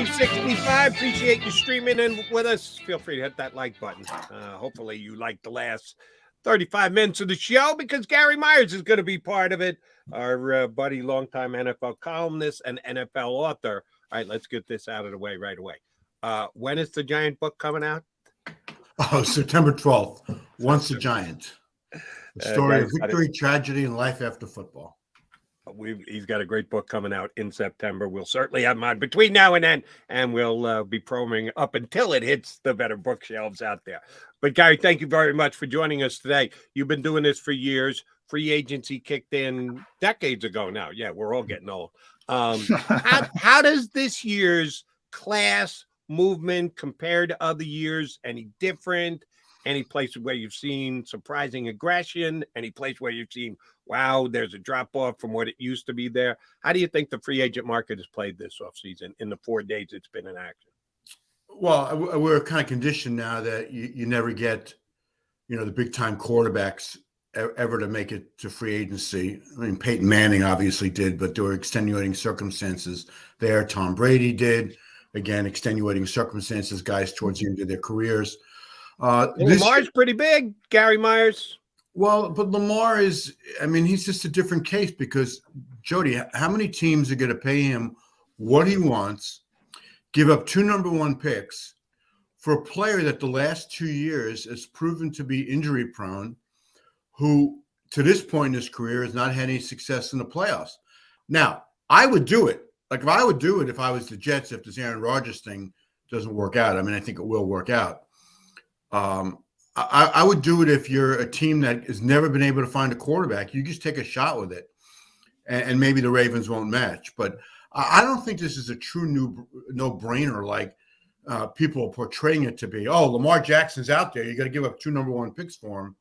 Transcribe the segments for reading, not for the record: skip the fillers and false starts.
365. Appreciate you streaming in with us. Feel free to hit that like button. Hopefully you like the last 35 minutes of the show because Gary Myers is going to be part of it. Our buddy, longtime NFL columnist and NFL author. All right, let's get this out of the way right away. When is the Giant book coming out? Oh, September 12th. Once a Giant. The story of victory, tragedy, and life after football. He's got a great book coming out in September. We'll certainly have him on between now and then, and we'll be promoting up until it hits the better bookshelves out there. But, Gary, thank you very much for joining us today. You've been doing this for years. Free agency kicked in decades ago now. Yeah, we're all getting old. How does this year's class movement compare to other years? Any different? Any place where you've seen surprising aggression? Any place where you've seen, wow, there's a drop-off from what it used to be there? How do you think the free agent market has played this offseason in the 4 days it's been in action? Well, we're kind of conditioned now that you never get, the big-time quarterbacks ever to make it to free agency. I mean, Peyton Manning obviously did, but there were extenuating circumstances there. Tom Brady did. Again, extenuating circumstances, guys towards the end of their careers. Lamar's pretty big, Gary Myers. Well, but Lamar he's just a different case because, Jody, how many teams are going to pay him what he wants, give up 2 number 1 picks for a player that the last 2 years has proven to be injury prone, who to this point in his career has not had any success in the playoffs? Now, I would do it. Like, if I would do it if I was the Jets, if this Aaron Rodgers thing doesn't work out. I mean, I think it will work out. I would do it if you're a team that has never been able to find a quarterback. You just take a shot with it, and maybe the Ravens won't match. But I don't think this is a true no-brainer like people are portraying it to be. Oh, Lamar Jackson's out there. You got to give up 2 number 1 picks for him.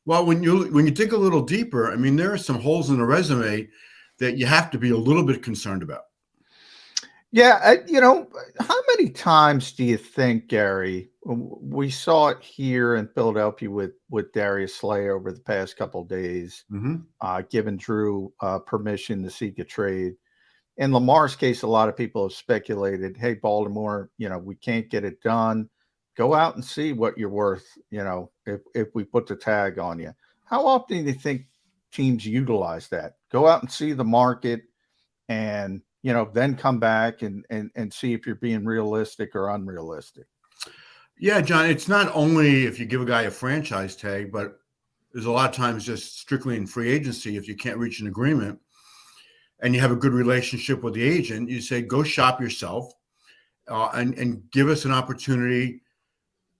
Well, when you dig a little deeper, I mean, there are some holes in the resume that you have to be a little bit concerned about. Yeah, how many times do you think, Gary, we saw it here in Philadelphia with Darius Slay over the past couple of days, giving Drew permission to seek a trade. In Lamar's case, a lot of people have speculated, hey, Baltimore, we can't get it done. Go out and see what you're worth, if we put the tag on you. How often do you think teams utilize that? Go out and see the market and then come back and see if you're being realistic or unrealistic. Yeah, John, it's not only if you give a guy a franchise tag, but there's a lot of times just strictly in free agency, if you can't reach an agreement and you have a good relationship with the agent, you say, go shop yourself and give us an opportunity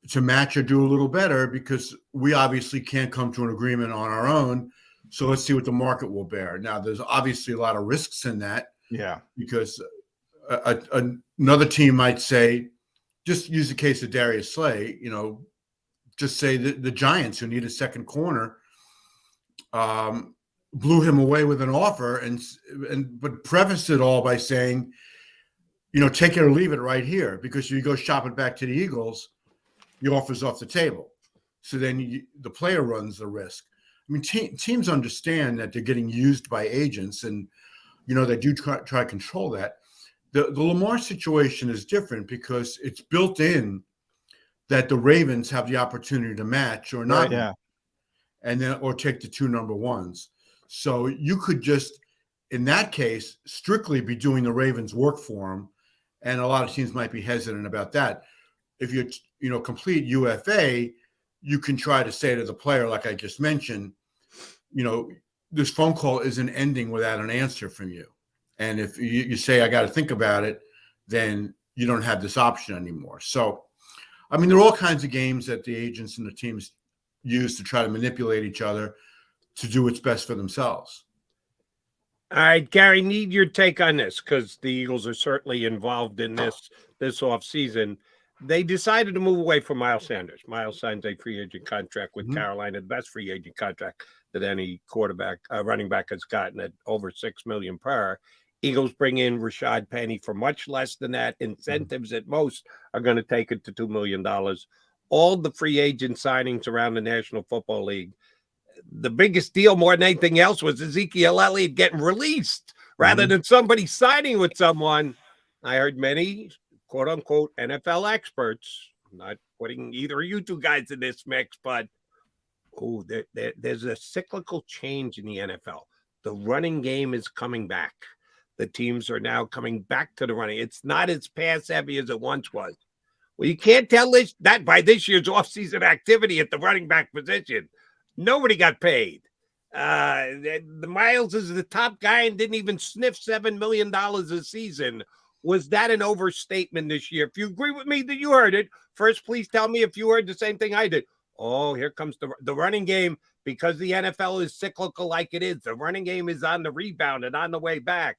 to match or do a little better because we obviously can't come to an agreement on our own. So let's see what the market will bear. Now, there's obviously a lot of risks in that. Yeah, because another team might say, just use the case of Darius Slay, just say that the Giants, who need a second corner, blew him away with an offer but prefaced it all by saying, take it or leave it right here, because if you go shop it back to the Eagles, the offer's off the table. So then the player runs the risk. I mean, teams understand that they're getting used by agents and they do try to control that. The Lamar situation is different because it's built in that the Ravens have the opportunity to match or not, and then or take the 2 number 1s. So you could just, in that case, strictly be doing the Ravens' work for him, and a lot of teams might be hesitant about that. If you're complete UFA, you can try to say to the player, like I just mentioned, this phone call isn't ending without an answer from you. And if you say, I got to think about it, then you don't have this option anymore. So, I mean, there are all kinds of games that the agents and the teams use to try to manipulate each other to do what's best for themselves. All right, Gary, need your take on this because the Eagles are certainly involved in this offseason. They decided to move away from Miles Sanders. Miles signs a free agent contract with Carolina, the best free agent contract that any running back has gotten at over $6 million per. Eagles bring in Rashad Penny for much less than that. Incentives at most are going to take it to $2 million. All the free agent signings around the National Football League. The biggest deal more than anything else was Ezekiel Elliott getting released rather than somebody signing with someone. I heard many quote unquote NFL experts, not putting either of you two guys in this mix, but there's a cyclical change in the NFL. The running game is coming back. The teams are now coming back to the running. It's not as pass heavy as it once was. Well, you can't tell that by this year's offseason activity at the running back position. Nobody got paid. The Miles is the top guy and didn't even sniff $7 million a season. Was that an overstatement this year? If you agree with me that you heard it, first, please tell me if you heard the same thing I did. Oh, here comes the running game, because the NFL is cyclical like it is. The running game is on the rebound and on the way back.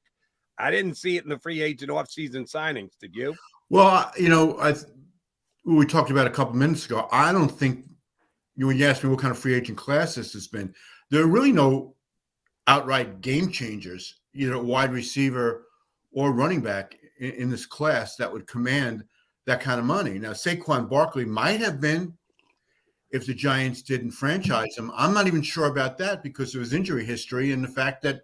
I didn't see it in the free agent offseason signings. Did you? Well, we talked about a couple minutes ago. I don't think, when you asked me what kind of free agent class this has been, there are really no outright game changers, either wide receiver or running back in this class that would command that kind of money. Now, Saquon Barkley might have been if the Giants didn't franchise him. I'm not even sure about that because of his injury history and the fact that,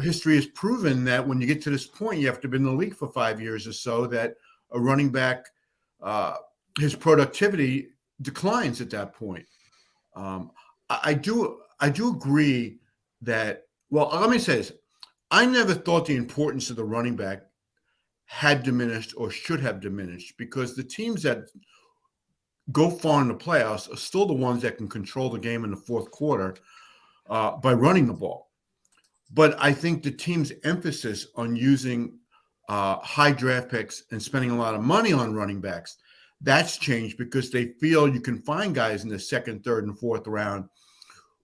history has proven that when you get to this point, you have to be in the league for 5 years or so, that a running back, his productivity declines at that point. I do agree that, well, let me say this. I never thought the importance of the running back had diminished or should have diminished, because the teams that go far in the playoffs are still the ones that can control the game in the fourth quarter by running the ball. But I think the team's emphasis on using high draft picks and spending a lot of money on running backs, that's changed because they feel you can find guys in the second, third, and fourth round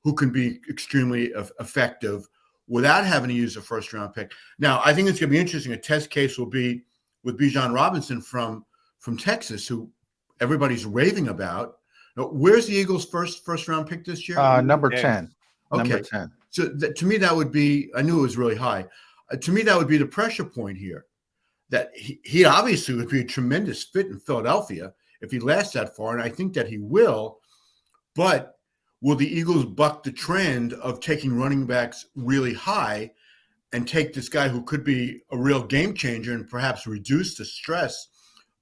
who can be extremely effective without having to use a first-round pick. Now, I think it's going to be interesting. A test case will be with Bijan Robinson from Texas, who everybody's raving about. Now, where's the Eagles' first-round pick this year? Number 10. Okay. Number 10. So to me, that would be – I knew it was really high. To me, that would be the pressure point here, that he obviously would be a tremendous fit in Philadelphia if he lasts that far, and I think that he will. But will the Eagles buck the trend of taking running backs really high and take this guy who could be a real game changer and perhaps reduce the stress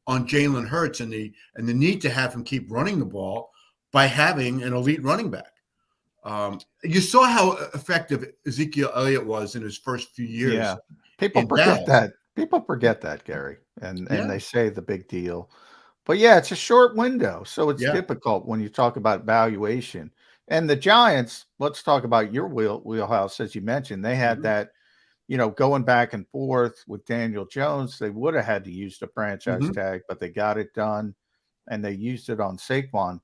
on Jalen Hurts and the need to have him keep running the ball by having an elite running back? You saw how effective Ezekiel Elliott was in his first few years. Yeah, people forget that. People forget that, Gary, and they say the big deal. But yeah, it's a short window, so it's difficult when you talk about valuation. And the Giants, let's talk about your wheelhouse, as you mentioned. They had that, going back and forth with Daniel Jones. They would have had to use the franchise tag, but they got it done, and they used it on Saquon.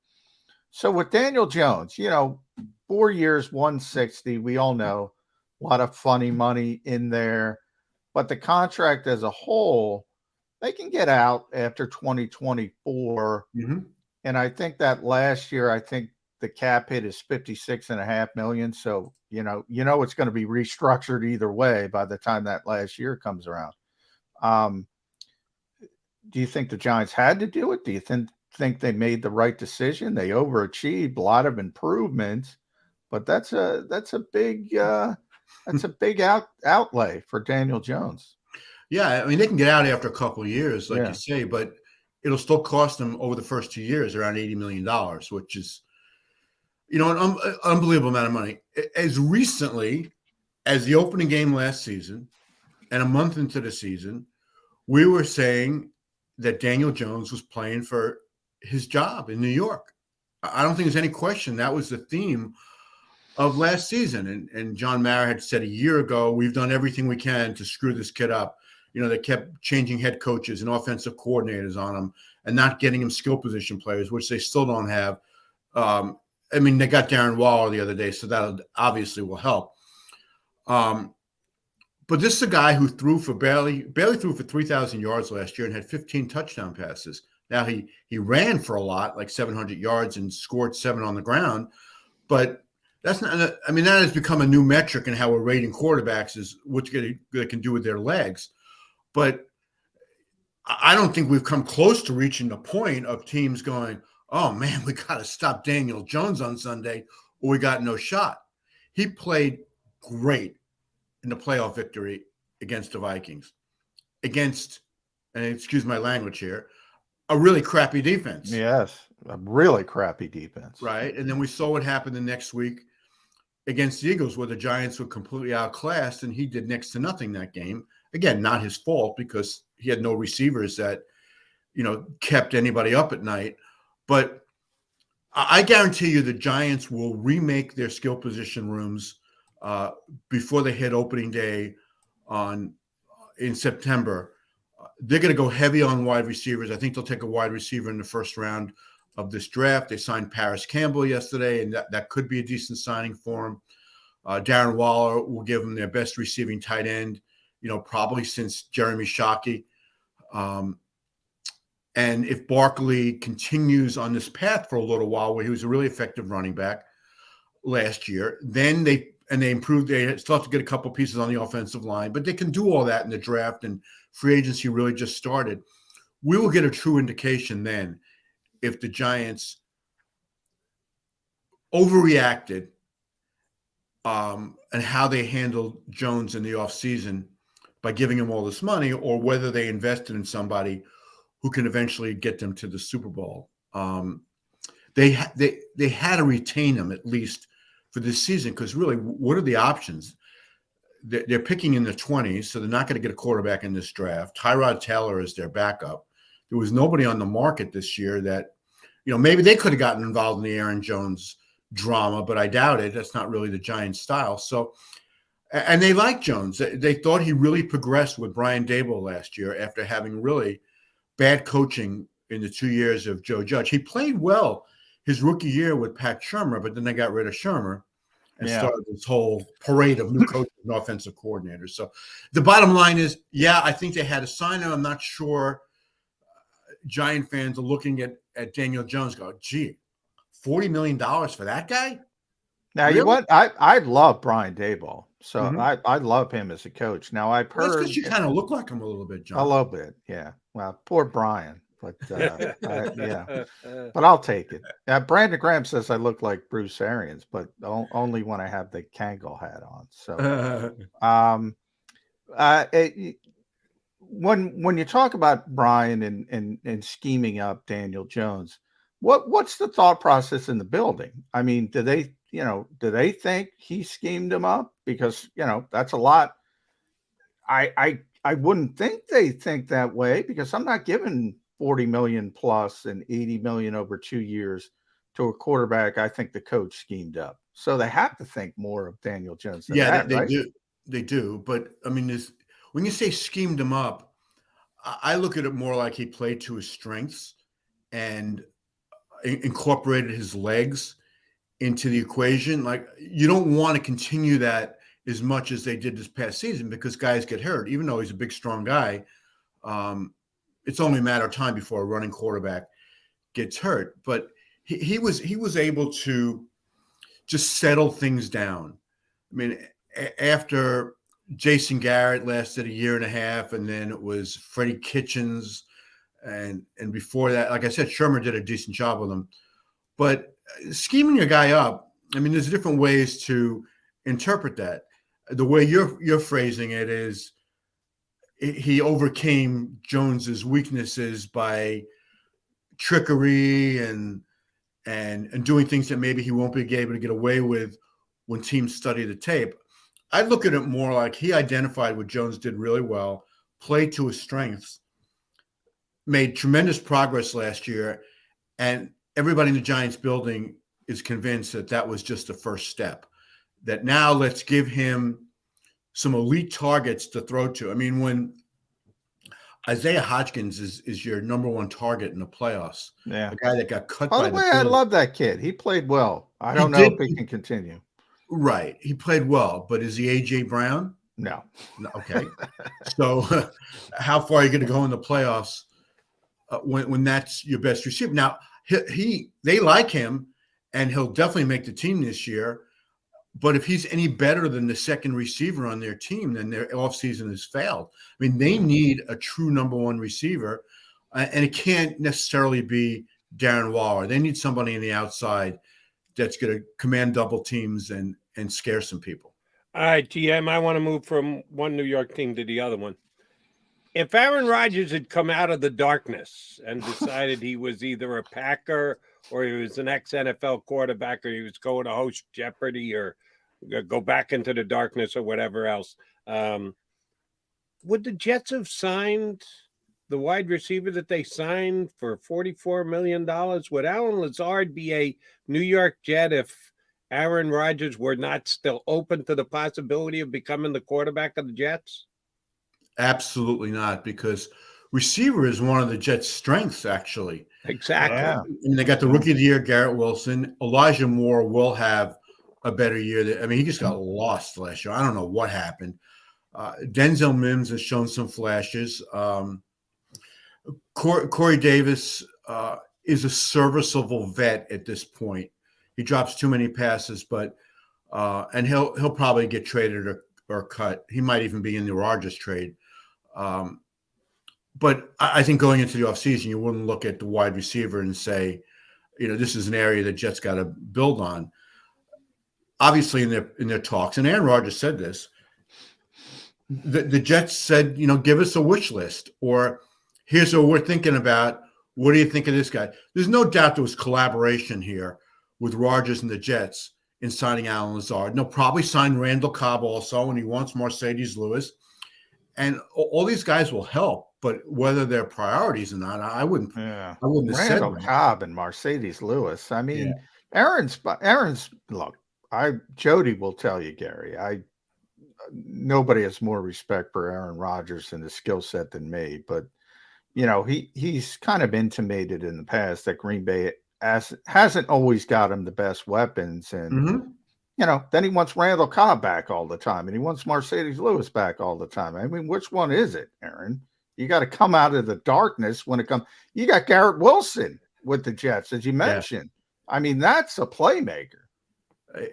So with Daniel Jones, 4 years, 160, we all know, a lot of funny money in there. But the contract as a whole, they can get out after 2024. And I think that last year, the cap hit is $56.5 million. So, it's going to be restructured either way by the time that last year comes around. Do you think the Giants had to do it? Do you think they made the right decision? They overachieved, a lot of improvements, but that's a big outlay for Daniel Jones. Yeah, I mean, they can get out after a couple of years, like you say, but it'll still cost them over the first 2 years around $80 million, which is, an unbelievable amount of money. As recently as the opening game last season and a month into the season, we were saying that Daniel Jones was playing for his job in New York. I don't think there's any question that was the theme of last season. And John Mara had said a year ago, we've done everything we can to screw this kid up. They kept changing head coaches and offensive coordinators on him and not getting him skill position players, which they still don't have. They got Darren Waller the other day, so that obviously will help. But this is a guy who barely threw for 3,000 yards last year and had 15 touchdown passes. Now he ran for a lot, like 700 yards, and scored 7 on the ground. But that's not. That has become a new metric in how we're rating quarterbacks, is what they can do with their legs. But I don't think we've come close to reaching the point of teams going, oh man, we got to stop Daniel Jones on Sunday, or we got no shot. He played great in the playoff victory against the Vikings. against, and excuse my language here, a really crappy defense. Yes, a really crappy defense. Right. And then we saw what happened the next week against the Eagles, where the Giants were completely outclassed, and he did next to nothing that game. Again, not his fault because he had no receivers that, kept anybody up at night. But I guarantee you the Giants will remake their skill position rooms before they hit opening day in September. They're going to go heavy on wide receivers. I think they'll take a wide receiver in the first round of this draft. They signed Paris Campbell yesterday, and that could be a decent signing for him. Darren Waller will give them their best receiving tight end, probably since Jeremy Shockey. And if Barkley continues on this path for a little while, where he was a really effective running back last year, then they improved. They still have to get a couple pieces on the offensive line, but they can do all that in the draft, and free agency really just started. We will get a true indication then if the Giants overreacted and how they handled Jones in the offseason by giving him all this money, or whether they invested in somebody who can eventually get them to the Super Bowl. They had to retain him at least for this season, because really, what are the options? They're picking in the 20s, so they're not going to get a quarterback in this draft. Tyrod Taylor is their backup. There was nobody on the market this year that, maybe they could have gotten involved in the Aaron Jones drama, but I doubt it. That's not really the Giants' style. So, and they like Jones. They thought he really progressed with Brian Daboll last year after having really bad coaching in the 2 years of Joe Judge. He played well his rookie year with Pat Shurmur, but then they got rid of Shurmur and started this whole parade of new coaches and offensive coordinators. So the bottom line is, I think they had to sign him. I'm not sure Giant fans are looking at Daniel Jones go, gee, $40 million for that guy? Now, Really? you what? I love Brian Daboll. So I love him as a coach. Now, I've heard. That's because you kind of look like him a little bit, John. A little bit, yeah. Well, poor Brian. But yeah, but I'll take it. Brandon Graham says I look like Bruce Arians, but only when I have the Kangol hat on. So, when you talk about Brian and scheming up Daniel Jones, what's the thought process in the building? I mean, do they think he schemed him up? Because that's a lot. I wouldn't think they think that way, because I'm not giving $40 million plus and $80 million over 2 years to a quarterback I think the coach schemed up. So they have to think more of Daniel Jones than that, they right? do. They do. But I mean, when you say schemed him up, I look at it more like he played to his strengths and incorporated his legs into the equation. Like, you don't want to continue that as much as they did this past season, because guys get hurt. Even though he's a big, strong guy, it's only a matter of time before a running quarterback gets hurt. But he was able to just settle things down. I mean, after Jason Garrett lasted a year and a half, and then it was Freddie Kitchens, and before that, like I said, Shurmur did a decent job with him. But scheming your guy up, I mean, there's different ways to interpret that. The way you're phrasing it is, he overcame Jones's weaknesses by trickery and doing things that maybe he won't be able to get away with when teams study the tape. I look at it more like he identified what Jones did really well, played to his strengths, made tremendous progress last year, and everybody in the Giants building is convinced that was just the first step. That now let's give him some elite targets to throw to. I mean, when Isaiah Hodgins is your number one target in the playoffs, the guy that got cut by the way, I love that kid. He played well. I don't know if he can continue. Right. He played well, but is he A.J. Brown? No. Okay. So how far are you going to go in the playoffs when that's your best receiver? Now, they like him, and he'll definitely make the team this year. But if he's any better than the second receiver on their team, then their offseason has failed. I mean, they need a true number one receiver, and it can't necessarily be Darren Waller. They need somebody on the outside that's going to command double teams and scare some people. All right, GM, I want to move from one New York team to the other one. If Aaron Rodgers had come out of the darkness and decided he was either a Packer or he was an ex-NFL quarterback or he was going to host Jeopardy or go back into the darkness or whatever else, would the Jets have signed the wide receiver that they signed for $44 million? Would Alan Lazard be a New York Jet if Aaron Rodgers were not still open to the possibility of becoming the quarterback of the Jets? Absolutely not, because receiver is one of the Jets' strengths, actually. Exactly. Yeah. I mean, they got the rookie of the year, Garrett Wilson. Elijah Moore will have a better year. I mean, he just got lost last year. I don't know what happened. Denzel Mims has shown some flashes. Corey Davis is a serviceable vet at this point. He drops too many passes, but and he'll probably get traded or cut. He might even be in the Rodgers trade. But I think going into the offseason, you wouldn't look at the wide receiver and say, this is an area that Jets got to build on. Obviously, in their talks, and Aaron Rodgers said this, the Jets said, give us a wish list, or here's what we're thinking about. What do you think of this guy? There's no doubt there was collaboration here with Rodgers and the Jets in signing Alan Lazard. And they'll probably sign Randall Cobb also, and he wants Mercedes Lewis. And all these guys will help, but whether they're priorities or not, I wouldn't. Yeah, I wouldn't have Randall said Cobb and Mercedes Lewis. I mean, Yeah. Aaron's look. Jody will tell you, Gary. Nobody has more respect for Aaron Rodgers and his skill set than me. But he's kind of intimated in the past that Green Bay hasn't always got him the best weapons, and then he wants Randall Cobb back all the time, and he wants Mercedes Lewis back all the time. I mean, which one is it, Aaron? You got to come out of the darkness when it comes. You got Garrett Wilson with the Jets, as you mentioned. Yeah. I mean, that's a playmaker.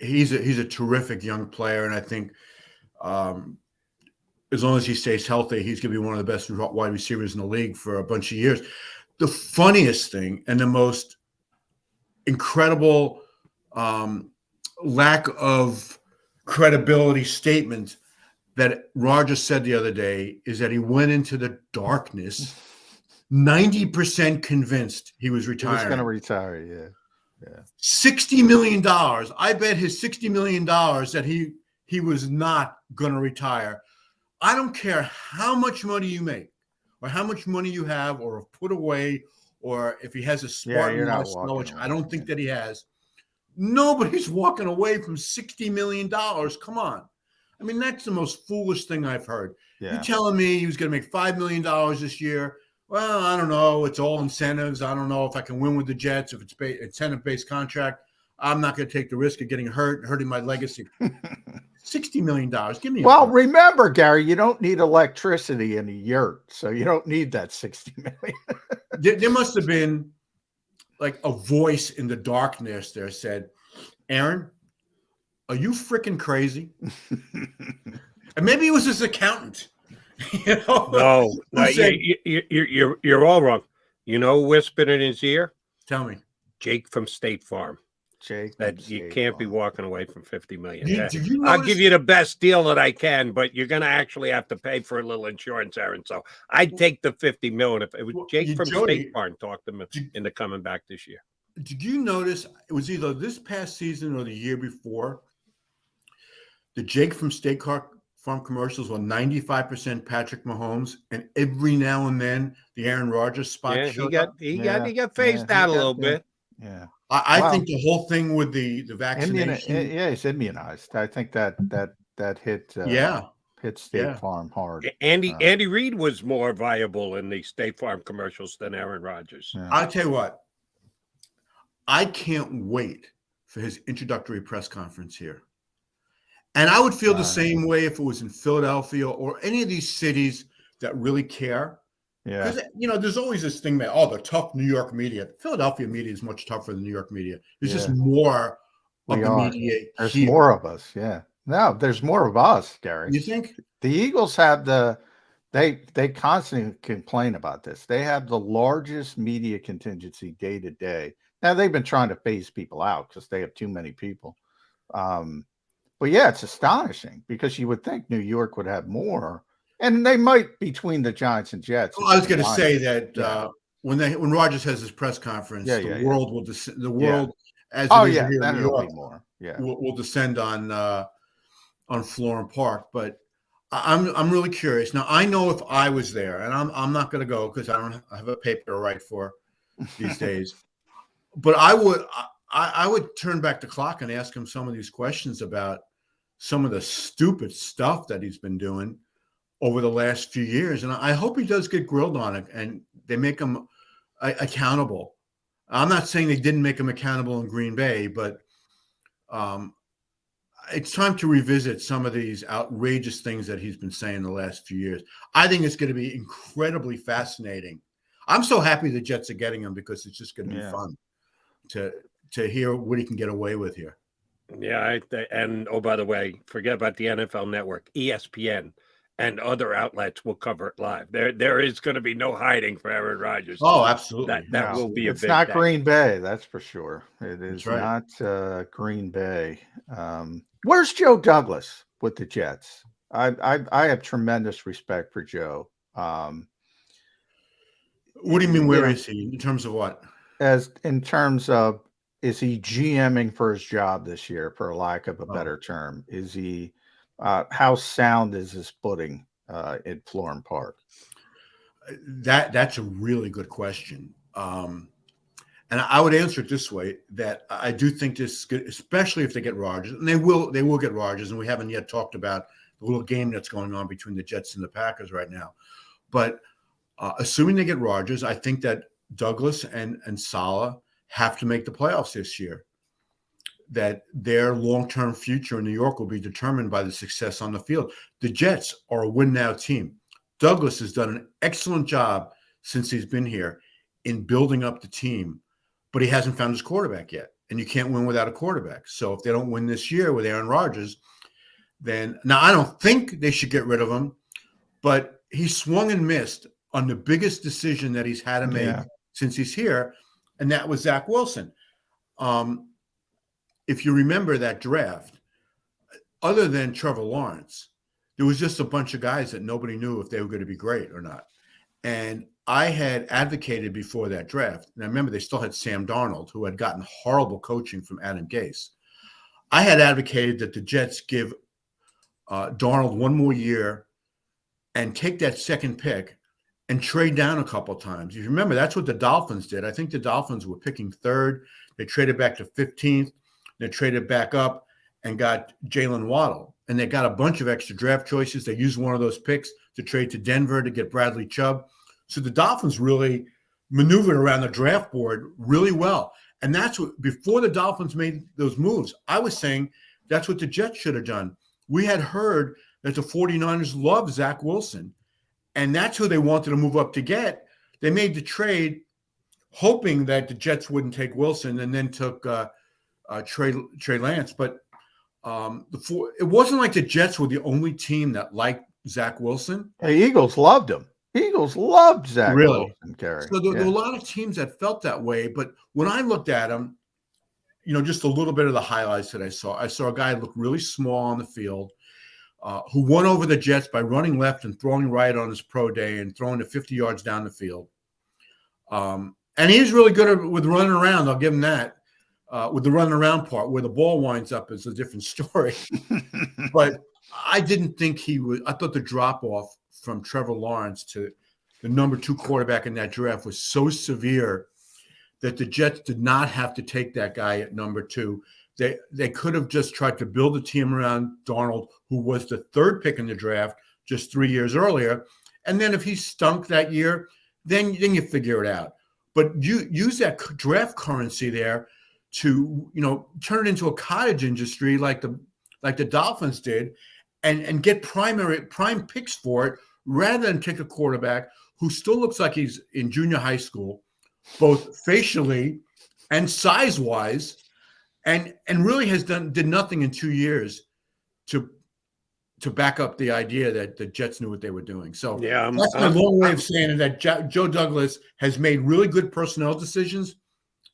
He's a terrific young player, and I think as long as he stays healthy, he's going to be one of the best wide receivers in the league for a bunch of years. The funniest thing and the most incredible lack of credibility statement that Rodgers said the other day is that he went into the darkness 90% convinced he was retiring. He was going to retire, yeah. $60 million. I bet his $60 million that he was not going to retire. I don't care how much money you make or how much money you have or have put away, or if he has a Spartan lifestyle, which I don't think that he has. Nobody's walking away from $60 million. Come on. I mean, that's the most foolish thing I've heard. Yeah. You're telling me he was going to make $5 million this year. Well, I don't know. It's all incentives. I don't know if I can win with the Jets, if it's incentive-based contract. I'm not going to take the risk of getting hurt and hurting my legacy. $60 million. Give me. Well, remember, Gary, you don't need electricity in a yurt, so you don't need that $60 million. There must have been like a voice in the darkness there said, Aaron, are you freaking crazy? And maybe it was his accountant. No, you're all wrong. You know who whispered in his ear? Tell me. Jake from State Farm. Jake, that you can't be walking away from $50 million. I'll give you the best deal that I can, but you're going to actually have to pay for a little insurance, Aaron. So I'd take the $50 million if it was Jake from State Farm talked to me into coming back this year. Did you notice it was either this past season or the year before? The Jake from State Farm commercials were 95% Patrick Mahomes, and every now and then the Aaron Rodgers spot. Yeah, he got phased out a little bit. Yeah. I think the whole thing with the vaccination. He's immunized. I think that hit hit State Farm hard. Andy Reid was more viable in the State Farm commercials than Aaron Rodgers. Yeah. I'll tell you what. I can't wait for his introductory press conference here. And I would feel the same way if it was in Philadelphia or any of these cities that really care. Yeah. Because, there's always this thing that, the tough New York media. Philadelphia media is much tougher than New York media. There's just more of the media. There's more of us. Yeah. No, there's more of us, Gary. You think? The Eagles have they constantly complain about this. They have the largest media contingency day to day. Now, they've been trying to phase people out because they have too many people. But yeah, it's astonishing because you would think New York would have more, And they might between the Giants and Jets. Well, I was going to say that Yeah. when Rodgers has his press conference, the world will the world as it is here in New York be more. will descend on Florham Park. But I'm really curious. Now I know if I was there, and I'm not going to go because I don't have a paper to write for these days. But I would turn back the clock and ask him some of these questions about some of the stupid stuff that he's been doing over the last few years. And I hope he does get grilled on it and they make him accountable. I'm not saying they didn't make him accountable in Green Bay, but it's time to revisit some of these outrageous things that he's been saying the last few years. I think it's going to be incredibly fascinating. I'm so happy the Jets are getting him because it's just going to be fun to hear what he can get away with here. Yeah, and oh, by the way, forget about the NFL Network, ESPN, and other outlets will cover it live. There is going to be no hiding for Aaron Rodgers. Oh, absolutely. That will be a It's big not day. Green Bay, that's for sure. It is not Green Bay. Where's Joe Douglas with the Jets? I have tremendous respect for Joe. What do you mean? Where is he in terms of what? In terms of, is he GMing for his job this year, for lack of a better term? Is he? How sound is his footing at Florham Park? That's a really good question. And I would answer it this way: that I do think this is good, especially if they get Rodgers, and they will get Rodgers. And we haven't yet talked about the little game that's going on between the Jets and the Packers right now. But assuming they get Rodgers, I think that Douglas and Saleh have to make the playoffs this year. That their long-term future in New York will be determined by the success on the field. The Jets are a win-now team. Douglas has done an excellent job since he's been here in building up the team, but he hasn't found his quarterback yet. And you can't win without a quarterback. So if they don't win this year with Aaron Rodgers, then now I don't think they should get rid of him, but he swung and missed on the biggest decision that he's had to make since he's here, and that was Zach Wilson. If you remember that draft, other than Trevor Lawrence, there was just a bunch of guys that nobody knew if they were going to be great or not. And I had advocated before that draft, and I remember they still had Sam Darnold, who had gotten horrible coaching from Adam Gase. I had advocated that the Jets give Darnold one more year and take that second pick and trade down a couple of times. You remember, that's what the Dolphins did. I think the Dolphins were picking third. They traded back to 15th. They traded back up and got Jalen Waddle. And they got a bunch of extra draft choices. They used one of those picks to trade to Denver to get Bradley Chubb. So the Dolphins really maneuvered around the draft board really well. And that's what, before the Dolphins made those moves, I was saying that's what the Jets should have done. We had heard that the 49ers love Zach Wilson, and that's who they wanted to move up to get. They made the trade hoping that the Jets wouldn't take Wilson and then took Trey Lance. But it wasn't like the Jets were the only team that liked Zach Wilson. The Eagles loved him. Eagles loved Zach Wilson, Gary. So there were a lot of teams that felt that way. But when I looked at him, just a little bit of the highlights that I saw a guy look really small on the field, who won over the Jets by running left and throwing right on his pro day and throwing it 50 yards down the field. And he's really good with running around. I'll give him that. With the running around part, where the ball winds up is a different story. But I didn't think he was. I thought the drop off from Trevor Lawrence to the number 2 quarterback in that draft was so severe that the Jets did not have to take that guy at number 2. They could have just tried to build a team around Darnold, who was the 3rd pick in the draft just 3 years earlier. And then if he stunk that year, then you figure it out. But you use that draft currency there to turn it into a cottage industry like the Dolphins did, and get prime picks for it, rather than take a quarterback who still looks like he's in junior high school, both facially and size wise, and really did nothing in 2 years to back up the idea that the Jets knew what they were doing. So that's my long way of saying that Joe Douglas has made really good personnel decisions,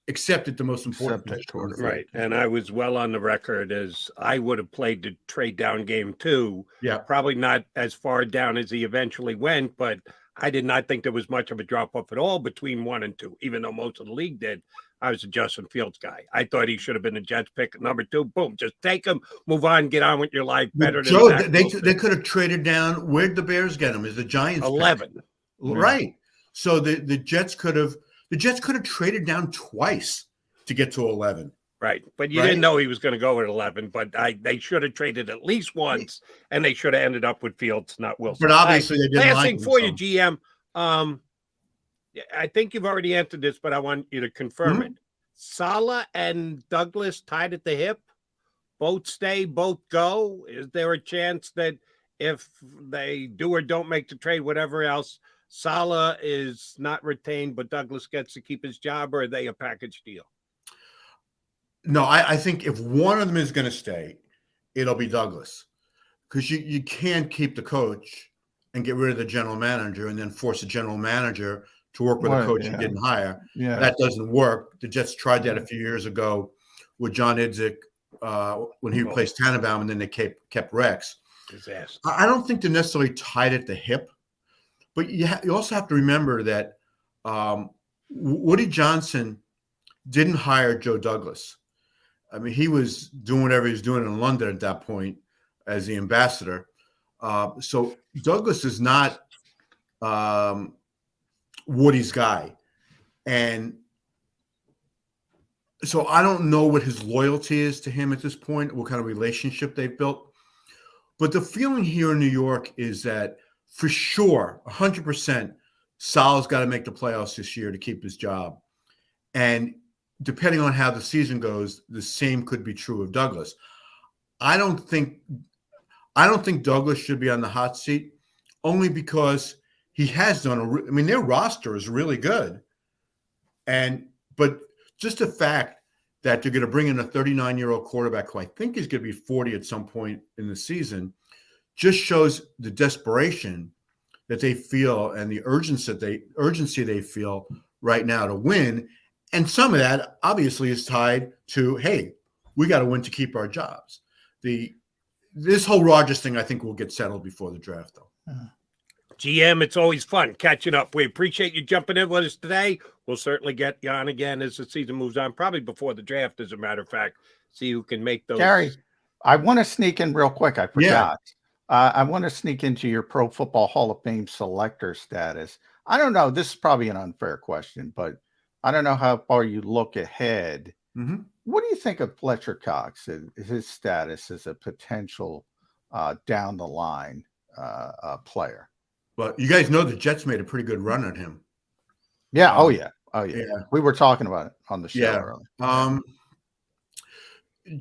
accepted the most important Accepted position on the tournament. field. Right. And I was well on the record as I would have played the trade down game too. Yeah. Probably not as far down as he eventually went, but I did not think there was much of a drop off at all between 1 and 2, even though most of the league did. I was a Justin Fields guy. I thought he should have been a Jets pick at number 2. Boom, just take him, move on, get on with your life. Better than Joe, Zach they Wilson. could have traded down. Where'd the Bears get him? Is the Giants 11. pick? Right. So the Jets could have traded down twice to get to 11. Right. But you Right? didn't know he was going to go at 11, but they should have traded at least once, and they should have ended up with Fields, not Wilson. But obviously they didn't last like thing him, for so. you, GM. I think you've already answered this, but I want you to confirm it. Saleh and Douglas tied at the hip. Both stay, both go. Is there a chance that if they do or don't make the trade, whatever else, Saleh is not retained, but Douglas gets to keep his job, or are they a package deal? No, I think if one of them is going to stay, it'll be Douglas, because you can't keep the coach and get rid of the general manager and then force the general manager to work with a coach you didn't hire. Yeah. That doesn't work. The Jets tried that a few years ago with John Idzik when he replaced Tannenbaum, and then they kept Rex. Disaster. I don't think they're necessarily tied at the hip, but you also have to remember that Woody Johnson didn't hire Joe Douglas. I mean, he was doing whatever he was doing in London at that point as the ambassador. So Douglas is not Woody's guy. And so I don't know what his loyalty is to him at this point, what kind of relationship they've built. But the feeling here in New York is that for sure, 100%, Saleh's got to make the playoffs this year to keep his job. And depending on how the season goes, the same could be true of Douglas. I don't think Douglas should be on the hot seat, only because he has done their roster is really good. But just the fact that they're going to bring in a 39-year-old quarterback who I think is going to be 40 at some point in the season just shows the desperation that they feel and the urgency they feel right now to win. And some of that obviously is tied to, hey, we got to win to keep our jobs. This whole Rodgers thing, I think, will get settled before the draft, though. GM, it's always fun catching up. We appreciate you jumping in with us today. We'll certainly get you on again as the season moves on, probably before the draft, as a matter of fact. See who can make those. Gary, I want to sneak in real quick. I forgot. I want to sneak into your Pro Football Hall of Fame selector status. I don't know. This is probably an unfair question, but I don't know how far you look ahead. Mm-hmm. What do you think of Fletcher Cox, his status as a potential down the line player? Well, you guys know the Jets made a pretty good run at him. Yeah. Oh, yeah. We were talking about it on the show earlier.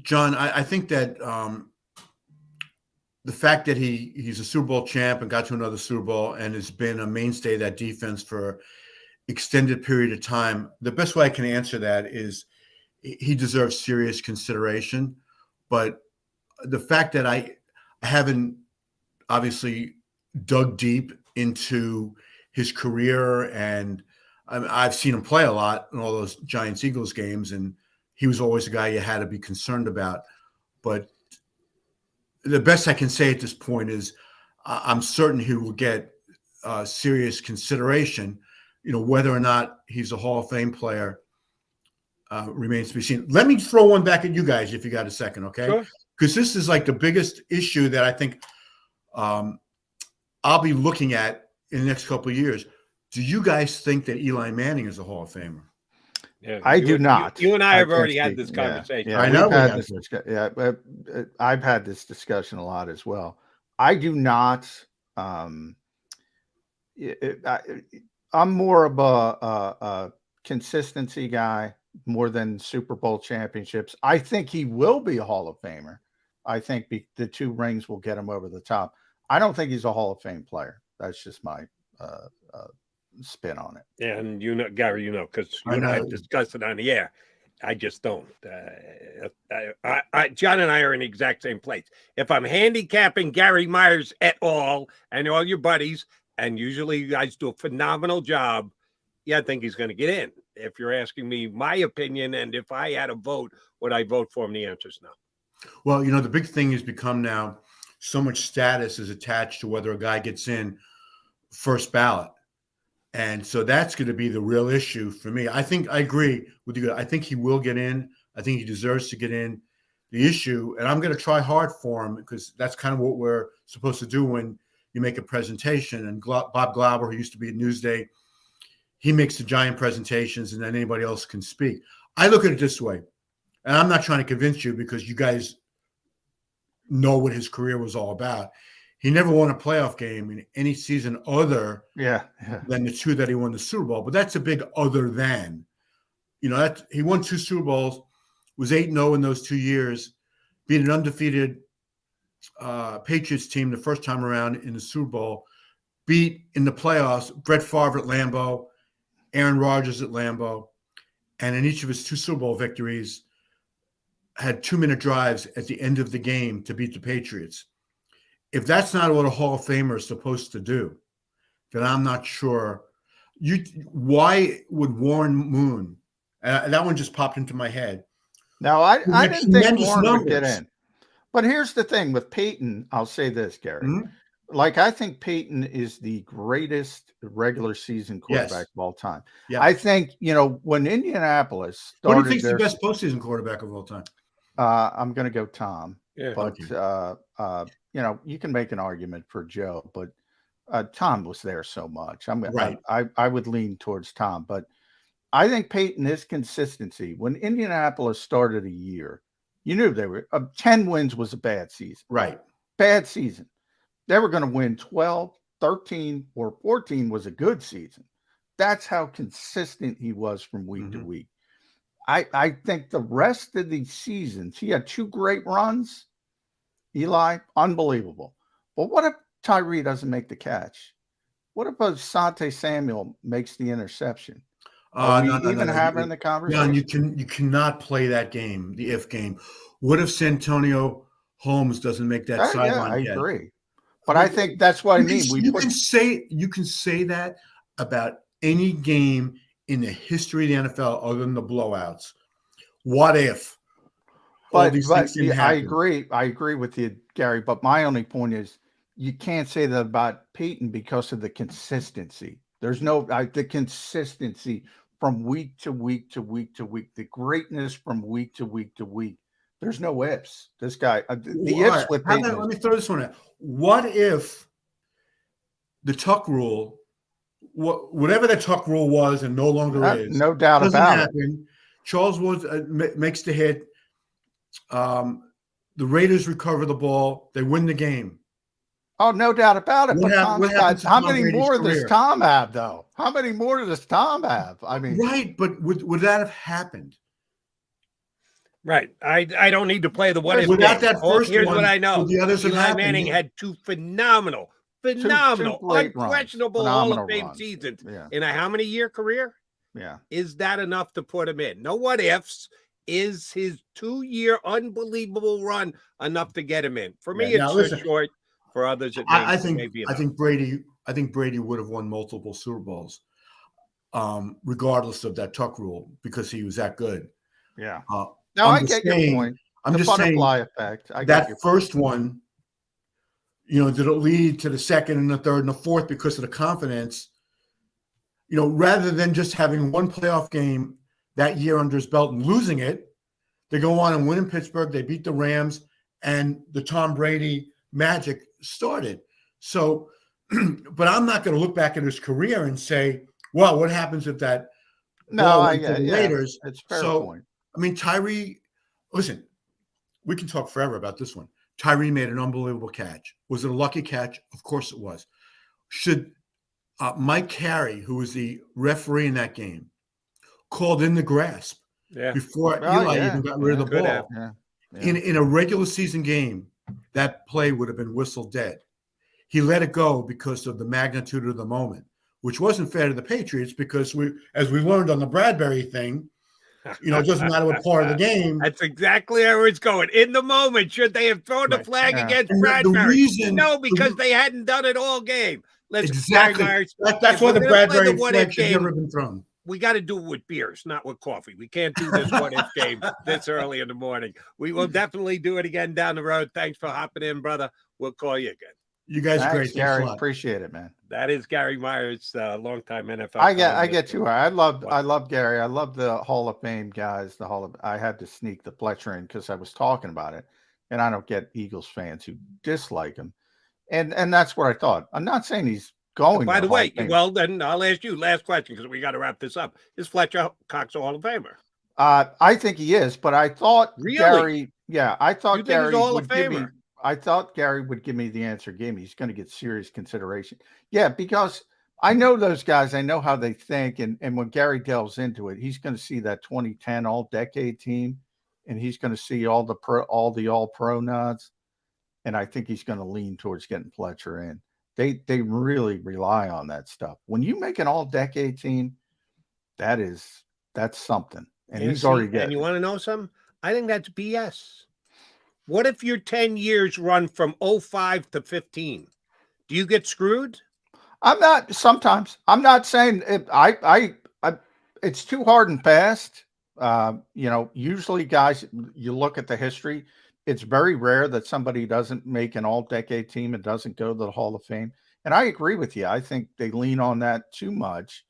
John, I think that the fact that he's a Super Bowl champ and got to another Super Bowl and has been a mainstay of that defense for extended period of time, the best way I can answer that is he deserves serious consideration. But the fact that I haven't obviously dug deep into his career, and I've seen him play a lot in all those Giants-Eagles games, and he was always a guy you had to be concerned about. But the best I can say at this point is I'm certain he will get serious consideration. Whether or not he's a Hall of Fame player remains to be seen. Let me throw one back at you guys if you got a second, okay? Sure. Because this is like the biggest issue that I think I'll be looking at in the next couple of years. Do you guys think that Eli Manning is a Hall of Famer? Yeah, I do not. You and I have can't already had speak. this conversation. Yeah, I know I've had this discussion a lot as well. I do not. I'm more of a consistency guy more than Super Bowl championships. I think he will be a Hall of Famer. I think the 2 rings will get him over the top. I don't think he's a Hall of Fame player. That's just my spin on it. And Gary, because you and I have discussed it on the air. I just don't. John and I are in the exact same place. If I'm handicapping Gary Myers et al. And all your buddies, and usually you guys do a phenomenal job, I think he's going to get in. if you're asking me my opinion, and if I had a vote, would I vote for him? The answer is no. Well, the big thing has become now so much status is attached to whether a guy gets in first ballot. And so that's going to be the real issue for me. I think I agree with you. I think he will get in. I think he deserves to get in. The issue, and I'm going to try hard for him because that's kind of what we're supposed to do when you make a presentation. And Bob Glauber, who used to be at Newsday, he makes the giant presentations and then anybody else can speak. I look at it this way, and I'm not trying to convince you because you guys know what his career was all about. He never won a playoff game in any season other than the two that he won the Super Bowl. But that's a big other than. That he won 2 Super Bowls, was 8-0 in those 2 years, beat an undefeated Patriots team the first time around in the Super Bowl, beat in the playoffs Brett Favre at Lambeau, Aaron Rodgers at Lambeau, and in each of his 2 Super Bowl victories had 2-minute drives at the end of the game to beat the Patriots. If that's not what a Hall of Famer is supposed to do, then I'm not sure. Why would Warren Moon? That one just popped into my head. No, I didn't think Warren would get in. But here's the thing with Peyton. I'll say this, Gary. Mm-hmm. I think Peyton is the greatest regular season quarterback of all time. Yeah. I think, when Indianapolis started. What do you think is the best postseason quarterback of all time? I'm going to go Tom. Yeah. But, you can make an argument for Joe, but Tom was there so much. Right. I would lean towards Tom, but I think Peyton is consistency. When Indianapolis started a year, you knew they were 10 wins was a bad season. Right. Bad season. They were going to win 12, 13, or 14 was a good season. That's how consistent he was from week to week. I think the rest of these seasons, he had 2 great runs. Eli, unbelievable. But what if Tyree doesn't make the catch? What if Asante Samuel makes the interception? Having the conversation? John, you cannot play that game, the if game. What if Santonio Holmes doesn't make that sideline catch? I agree. But I think that's what I mean. You can say that about any game in the history of the NFL other than the blowouts. What if? But I agree with you, Gary. But my only point is you can't say that about Peyton because of the consistency. There's the consistency from week to week to week to week, the greatness from week to week to week. There's no ifs. This guy, ifs with Peyton. Let me throw this one out. What if the tuck rule, whatever the tuck rule was and no longer is, no doubt about it. Charles Woods makes the hit. The Raiders recover the ball. They win the game. Oh, no doubt about it. How many more career? Does Tom have, though? How many more does Tom have? I mean, right, but would that have happened? Right. I don't need to play the what if. Without that first here's one, what I know. the others Eli Manning had 2 phenomenal, unquestionable Hall of Fame seasons in a how many year career? Yeah. Is that enough to put him in? No what ifs. Is his 2-year unbelievable run enough to get him in? For me, it's too short. For others, I think Brady would have won multiple Super Bowls, regardless of that tuck rule, because he was that good. Yeah. I get your point. I'm just saying effect. That first one, did it lead to the second and the third and the fourth because of the confidence? Rather than just having one playoff game that year under his belt and losing it, they go on and win in Pittsburgh. They beat the Rams, and the Tom Brady magic started. So, but I'm not going to look back at his career and say, well, what happens if that Raiders? It's fair point. I mean, Tyree, listen, we can talk forever about this one. Tyree made an unbelievable catch. Was it a lucky catch? Of course it was. Should Mike Carey, who was the referee in that game, called in the grasp before Eli even got rid of the ball? In a regular season game, that play would have been whistled dead. He let it go because of the magnitude of the moment, which wasn't fair to the Patriots because as we learned on the Bradbury thing, it doesn't matter what part of the game. That's exactly where it's going. In the moment, should they have thrown the flag against Bradbury? No, because they hadn't done it all game. Exactly. That's why the Bradbury flag should never been thrown. we got to do it with beers, not with coffee. We can't do this what-if game this early in the morning. We will definitely do it again down the road. Thanks for hopping in, brother. We'll call you again. You guys are great. Thanks, Gary. Thanks a lot. Appreciate it, man. That is Gary Myers, longtime NFL. I columnist. get you. I love Gary. I love the Hall of Fame guys. I had to sneak the Fletcher in because I was talking about it, and I don't get Eagles fans who dislike him, and that's what I thought. I'm not saying he's going. By the way, well, then I'll ask you last question because we got to wrap this up. Is Fletcher Cox a Hall of Famer? I think he is, but I thought really? Gary. Yeah, I thought you think Gary he's a Hall would of give me. Famer? I thought Gary would give me the answer. Give me. He's going to get serious consideration. Yeah, because I know those guys. I know how they think, and when Gary delves into it, he's going to see that 2010 All-Decade team, and he's going to see all the All-Pro nods, and I think he's going to lean towards getting Fletcher in. They really rely on that stuff. When you make an All-Decade team, that's something, and he's already getting. And you want to know something? I think that's BS. What if your 10 years run from 05 to 15? Do you get screwed? Sometimes. I'm not saying it's too hard and fast. Usually guys, you look at the history, it's very rare that somebody doesn't make an all-decade team and doesn't go to the Hall of Fame. And I agree with you. I think they lean on that too much.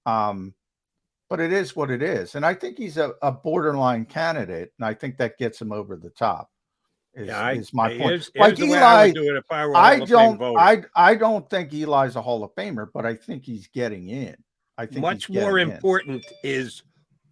But it is what it is. And I think he's a borderline candidate, and I think that gets him over the top. Is my point. Like Eli, I don't think Eli's a Hall of Famer, but I think he's getting in. I think much more important is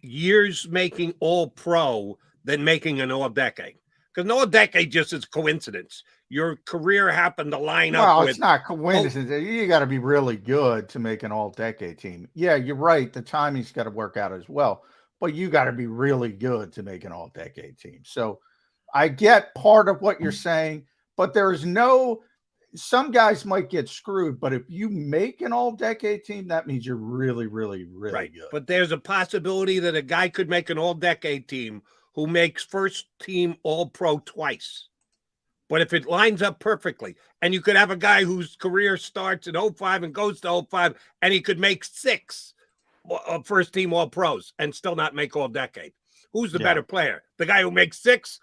years making All-Pro than making an All-Decade. Because an All-Decade just is coincidence. Your career happened to line up with. Well, it's not coincidence. You got to be really good to make an All-Decade team. Yeah, you're right. The timing's got to work out as well, but you got to be really good to make an All-Decade team. So I get part of what you're saying, but some guys might get screwed, but if you make an all-decade team, that means you're really, really, really good. But there's a possibility that a guy could make an all-decade team who makes first team All-Pro twice. But if it lines up perfectly, and you could have a guy whose career starts in 05 and goes to 05, and he could make 6 first team All-Pros and still not make all-decade. Who's the better player? The guy who makes 6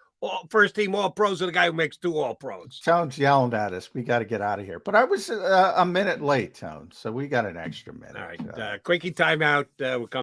first team All-Pros or the guy who makes 2 All-Pros? Tone's yelling at us. We got to get out of here. But I was a minute late, Tone, so we got an extra minute. All right. Quickie timeout. We'll come